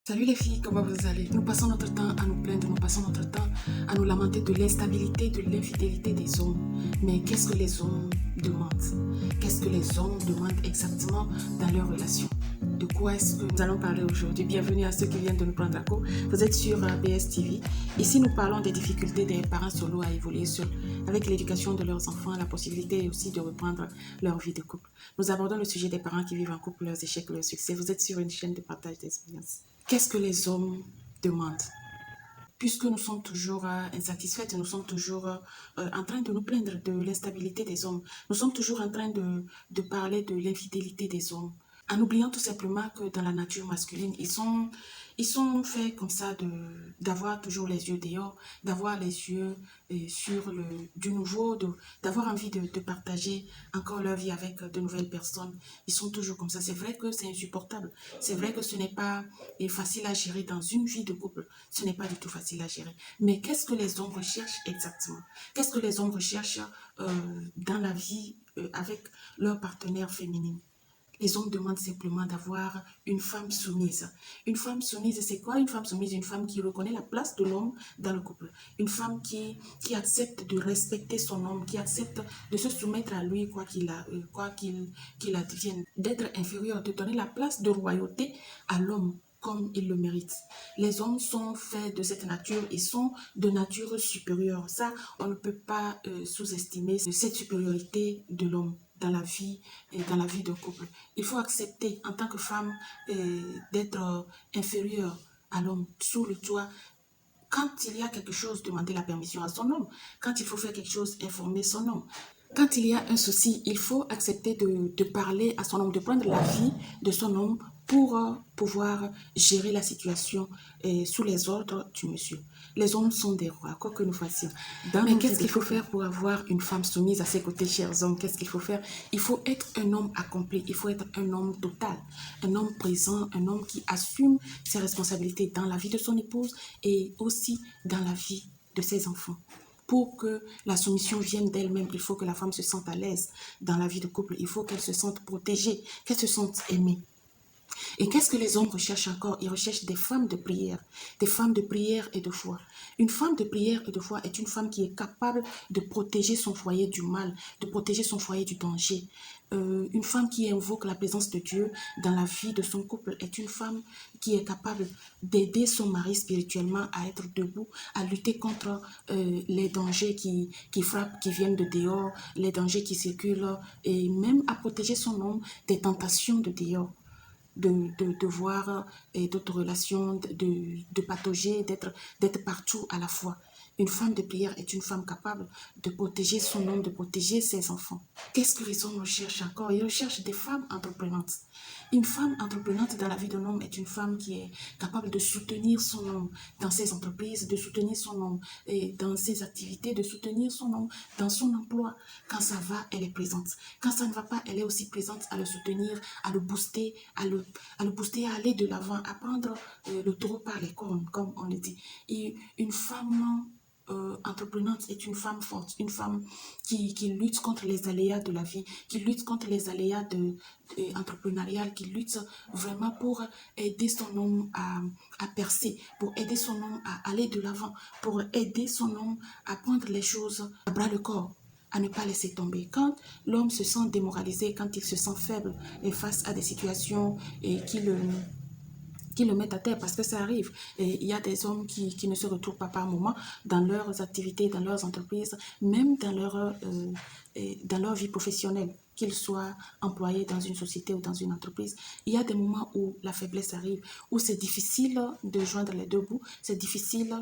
Salut les filles, comment vous allez? Nous passons notre temps à nous plaindre, nous passons notre temps à nous lamenter de l'instabilité, de l'infidélité des hommes. Mais qu'est-ce que les hommes demandent? Qu'est-ce que les hommes demandent exactement dans leur relation? De quoi est-ce que nous allons parler aujourd'hui? Bienvenue à ceux qui viennent de nous prendre la cour. Vous êtes sur BS TV. Ici, nous parlons des difficultés des parents solos à évoluer seuls, avec l'éducation de leurs enfants, la possibilité aussi de reprendre leur vie de couple. Nous abordons le sujet des parents qui vivent en couple, leurs échecs, leurs succès. Vous êtes sur une chaîne de partage d'expériences. Qu'est-ce que les hommes demandent? Puisque nous sommes toujours insatisfaits, nous sommes toujours en train de nous plaindre de l'instabilité des hommes. Nous sommes toujours en train de parler de l'infidélité des hommes. En oubliant tout simplement que dans la nature masculine, ils sont faits comme ça d'avoir toujours les yeux dehors, d'avoir les yeux sur du nouveau, d'avoir envie de partager encore leur vie avec de nouvelles personnes. Ils sont toujours comme ça. C'est vrai que c'est insupportable. C'est vrai que ce n'est pas facile à gérer dans une vie de couple. Ce n'est pas du tout facile à gérer. Mais qu'est-ce que les hommes recherchent exactement? Qu'est-ce que les hommes recherchent dans la vie avec leur partenaire féminine? Les hommes demandent simplement d'avoir une femme soumise. Une femme soumise, c'est quoi une femme soumise? Une femme qui reconnaît la place de l'homme dans le couple. Une femme qui accepte de respecter son homme, qui accepte de se soumettre à lui, quoi qu'il advienne. D'être inférieur, de donner la place de royauté à l'homme comme il le mérite. Les hommes sont faits de cette nature et sont de nature supérieure. Ça, on ne peut pas sous-estimer cette supériorité de l'homme dans la vie et dans la vie de couple. Il faut accepter en tant que femme d'être inférieure à l'homme sous le toit. Quand il y a quelque chose, demander la permission à son homme. Quand il faut faire quelque chose, informer son homme. Quand il y a un souci, il faut accepter de parler à son homme, de prendre l'avis de son homme pour pouvoir gérer la situation sous les ordres du monsieur. Les hommes sont des rois, quoi que nous fassions. Mais qu'est-ce qu'il faut faire pour avoir une femme soumise à ses côtés, chers hommes? Qu'est-ce qu'il faut faire? Il faut être un homme accompli, il faut être un homme total, un homme présent, un homme qui assume ses responsabilités dans la vie de son épouse et aussi dans la vie de ses enfants. Pour que la soumission vienne d'elle-même, il faut que la femme se sente à l'aise dans la vie de couple. Il faut qu'elle se sente protégée, qu'elle se sente aimée. Et qu'est-ce que les hommes recherchent encore? Ils recherchent des femmes de prière et de foi. Une femme de prière et de foi est une femme qui est capable de protéger son foyer du mal, de protéger son foyer du danger. Une femme qui invoque la présence de Dieu dans la vie de son couple est une femme qui est capable d'aider son mari spirituellement à être debout, à lutter contre les dangers qui frappent, qui viennent de dehors, les dangers qui circulent et même à protéger son homme des tentations de dehors. De voir d'autres relations, de patauger, d'être partout à la fois. Une femme de prière est une femme capable de protéger son homme, de protéger ses enfants. Qu'est-ce que les hommes recherchent encore? Ils recherchent des femmes entreprenantes. Une femme entreprenante dans la vie d'un homme est une femme qui est capable de soutenir son homme dans ses entreprises, de soutenir son homme dans ses activités, de soutenir son homme dans son emploi. Quand ça va, elle est présente. Quand ça ne va pas, elle est aussi présente à le soutenir, à le booster, à le booster à aller de l'avant, à prendre le taureau par les cornes, comme on le dit. Et une femme entreprenante est une femme forte, une femme qui lutte contre les aléas de la vie, qui lutte contre les aléas entrepreneuriales, qui lutte vraiment pour aider son homme à percer, pour aider son homme à aller de l'avant, pour aider son homme à prendre les choses à bras le corps, à ne pas laisser tomber. Quand l'homme se sent démoralisé, quand il se sent faible et face à des situations qui le mettent à terre, parce que ça arrive. Et il y a des hommes qui ne se retrouvent pas par moment dans leurs activités, dans leurs entreprises, même dans leur vie professionnelle, qu'ils soient employés dans une société ou dans une entreprise. Il y a des moments où la faiblesse arrive, où c'est difficile de joindre les deux bouts, c'est difficile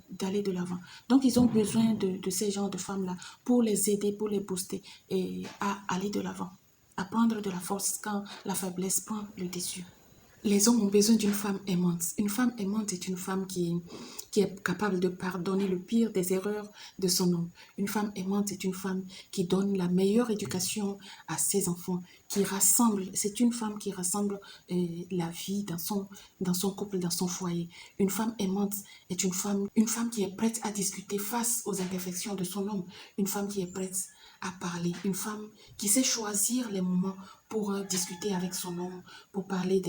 d'aller de l'avant. Donc, ils ont besoin de ces genres de femmes-là pour les aider, pour les booster et à aller de l'avant, à prendre de la force quand la faiblesse prend le dessus. Les hommes ont besoin d'une femme aimante. Une femme aimante est une femme qui est capable de pardonner le pire des erreurs de son homme. Une femme aimante est une femme qui donne la meilleure éducation à ses enfants, qui rassemble. C'est une femme qui rassemble la vie dans son couple, dans son foyer. Une femme aimante est une femme qui est prête à discuter face aux imperfections de son homme. Une femme qui est prête à parler. Une femme qui sait choisir les moments pour discuter avec son homme, pour parler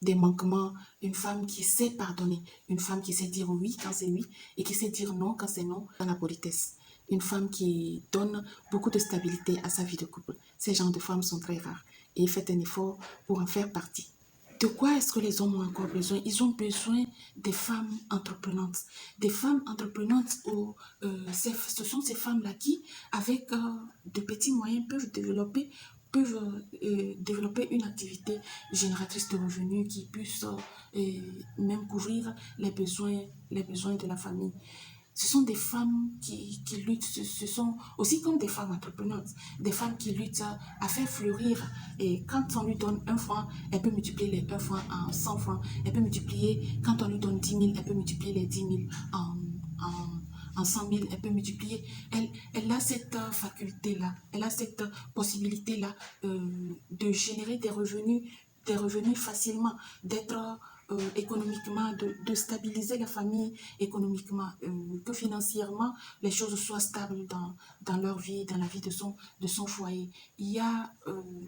des manquements, une femme qui sait pardonner, une femme qui sait dire oui quand c'est oui et qui sait dire non quand c'est non dans la politesse. Une femme qui donne beaucoup de stabilité à sa vie de couple. Ces genres de femmes sont très rares et faites un effort pour en faire partie. De quoi est-ce que les hommes ont encore besoin? Ils ont besoin des femmes entreprenantes. Des femmes entreprenantes où ce sont ces femmes-là qui, avec de petits moyens, peuvent développer une activité génératrice de revenus qui puisse même couvrir les besoins de la famille. Ce sont des femmes qui luttent, ce sont aussi comme des femmes entrepreneurs, des femmes qui luttent à faire fleurir. Et quand on lui donne 1 franc, elle peut multiplier les 1 franc en 100 francs. Elle peut multiplier, quand on lui donne 10 000, elle peut multiplier les 10 000 en 100 000, elle peut multiplier. Elle a cette faculté-là, elle a cette possibilité-là de générer des revenus facilement, d'être économiquement, de stabiliser la famille économiquement, que financièrement, les choses soient stables dans leur vie, dans la vie de son foyer. Il y a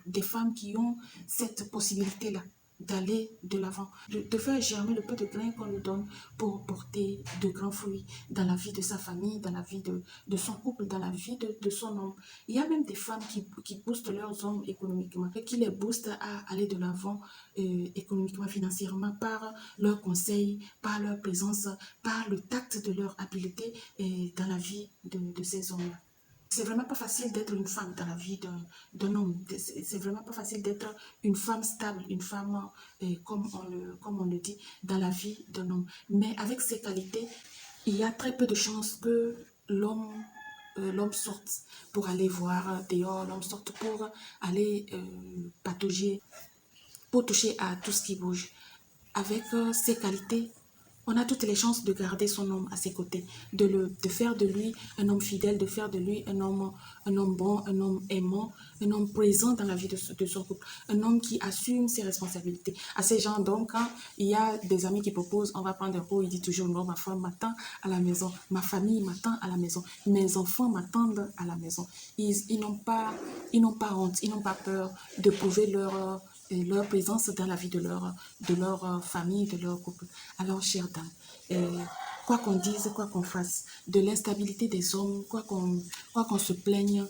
des femmes qui ont cette possibilité-là d'aller de l'avant, de faire germer le peu de grains qu'on lui donne pour porter de grands fruits dans la vie de sa famille, dans la vie de son couple, dans la vie de son homme. Il y a même des femmes qui boostent leurs hommes économiquement et qui les boostent à aller de l'avant économiquement, financièrement, par leurs conseils, par leur présence, par le tact de leur habileté dans la vie de ces hommes-là. C'est vraiment pas facile d'être une femme dans la vie d'un homme. C'est vraiment pas facile d'être une femme stable, une femme, comme on le dit, dans la vie d'un homme. Mais avec ces qualités, il y a très peu de chances que l'homme sorte pour aller voir dehors, l'homme sorte pour aller patauger, pour toucher à tout ce qui bouge. Avec ces qualités, on a toutes les chances de garder son homme à ses côtés, de faire de lui un homme fidèle, de faire de lui un homme bon, un homme aimant, un homme présent dans la vie de son couple, un homme qui assume ses responsabilités. À ces gens, donc, quand il y a des amis qui proposent, on va prendre un pot, il dit toujours non, ma femme m'attend à la maison, ma famille m'attend à la maison, mes enfants m'attendent à la maison. Ils n'ont pas honte, ils n'ont pas peur de prouver leur présence dans la vie de leur famille, de leur couple. Alors, chère dame, quoi qu'on dise, quoi qu'on fasse, de l'instabilité des hommes, quoi qu'on se plaigne,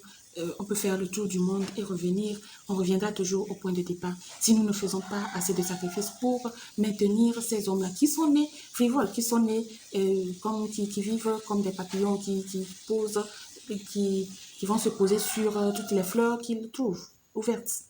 on peut faire le tour du monde et revenir. On reviendra toujours au point de départ si nous ne faisons pas assez de sacrifices pour maintenir ces hommes-là qui sont nés frivoles, qui sont nés qui vivent comme des papillons, qui posent, qui vont se poser sur toutes les fleurs qu'ils trouvent ouvertes.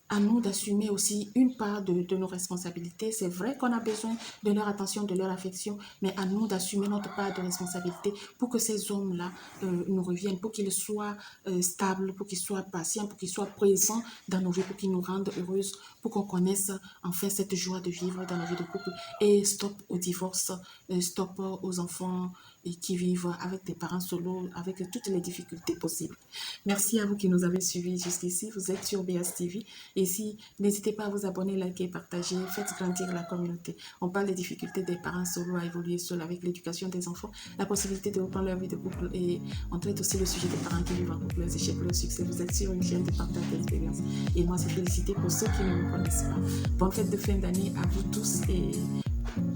À nous d'assumer aussi une part de nos responsabilités. C'est vrai qu'on a besoin de leur attention, de leur affection, mais à nous d'assumer notre part de responsabilité pour que ces hommes-là nous reviennent, pour qu'ils soient stables, pour qu'ils soient patients, pour qu'ils soient présents dans nos vies, pour qu'ils nous rendent heureuses, pour qu'on connaisse enfin cette joie de vivre dans la vie de couple. Et stop au divorce, stop aux enfants qui vivent avec des parents solo, avec toutes les difficultés possibles. Merci à vous qui nous avez suivis jusqu'ici. Vous êtes sur BS TV. Et si, n'hésitez pas à vous abonner, liker, partager, faites grandir la communauté. On parle des difficultés des parents solo à évoluer seuls avec l'éducation des enfants, la possibilité de reprendre leur vie de couple et on traite aussi le sujet des parents qui vivent en couple, leurs échecs, leur succès. Vous êtes sur une chaîne de partage d'expérience. Et moi, c'est félicité pour ceux qui ne me connaissent pas. Bonne fête de fin d'année à vous tous et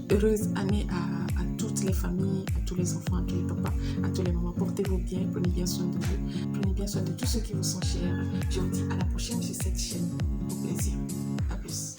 heureuse année à toutes les familles, à tous les enfants, à tous les papas, à tous les mamans. Portez-vous bien, prenez bien soin de vous, prenez bien soin de tous ceux qui vous sont chers. Je vous dis à la prochaine sur cette chaîne. Au plaisir. À plus.